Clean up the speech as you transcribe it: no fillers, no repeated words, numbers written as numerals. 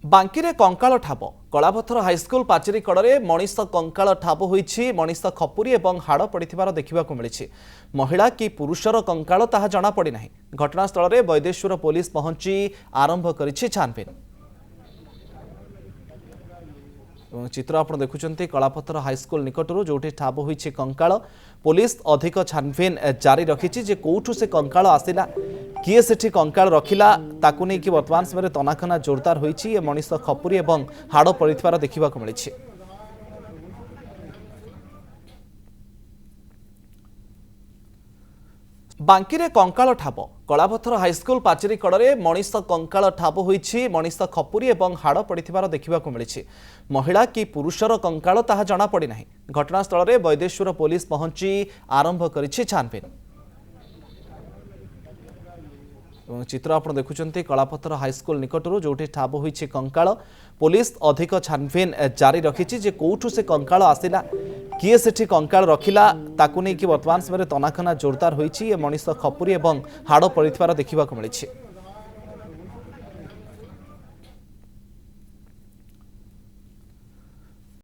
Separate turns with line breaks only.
ବାଙ୍କିରେ କଙ୍କାଳ ଠାବ କଳାପଥର ହାଇସ୍କୁଲ ପାଚେରୀ କଡ଼ରେ ମଣିଷ କଙ୍କାଳ ଠାବ ହୋଇଛି। ମଣିଷ ଖପୁରୀ ଏବଂ ହାଡ଼ ପଡ଼ିଥିବାର ଦେଖିବାକୁ ମିଳିଛି। ମହିଳା କି ପୁରୁଷର କଙ୍କାଳ ତାହା ଜଣାପଡ଼ିନାହିଁ। ଘଟଣାସ୍ଥଳରେ ବୈଦେଶ୍ୱର ପୋଲିସ ପହଞ୍ଚି ଆରମ୍ଭ କରିଛି ଛାନଭିନ୍। चित्र आप देखुं कलापथर हाईस्कल निकटर जो ठाब हो कंकाल पुलिस अधिक छानभिन जारी रखी जे कौठू से कंकाल आसला किए से कंकाल रखिला ताकू नहीं कि वर्तमान समय तनाखना जोरदार होती मनीष खपुरी और हाड़ पड़ार देखा मिली। बांकीरे कंकाल ठाब कलापथर हाईस्कल पाचेरी कड़े मनीष कंकाल ठाब होती मनीष खपुरी और हाड़ पड़ार देखा मिली। महिला कि पुरुषर कंकाल ताहा जଣାपड़िनाही। घटनास्थल में वैदेश्वर पुलिस पहुंची आरंभ करिछि छानभिन। चित्र आप देखुं कलापथर हाईस्कल निकटर जो ठाब हो कंकाल पुलिस अधिक छानभिन जारी रखी जे कौठू से कंकाल आसला किए से कंकाल रखिला ताकू नहीं कि वर्तमान समय तनाखना जोरदार होती मनीष खपुरी और हाड़ पड़ार देखा मिली।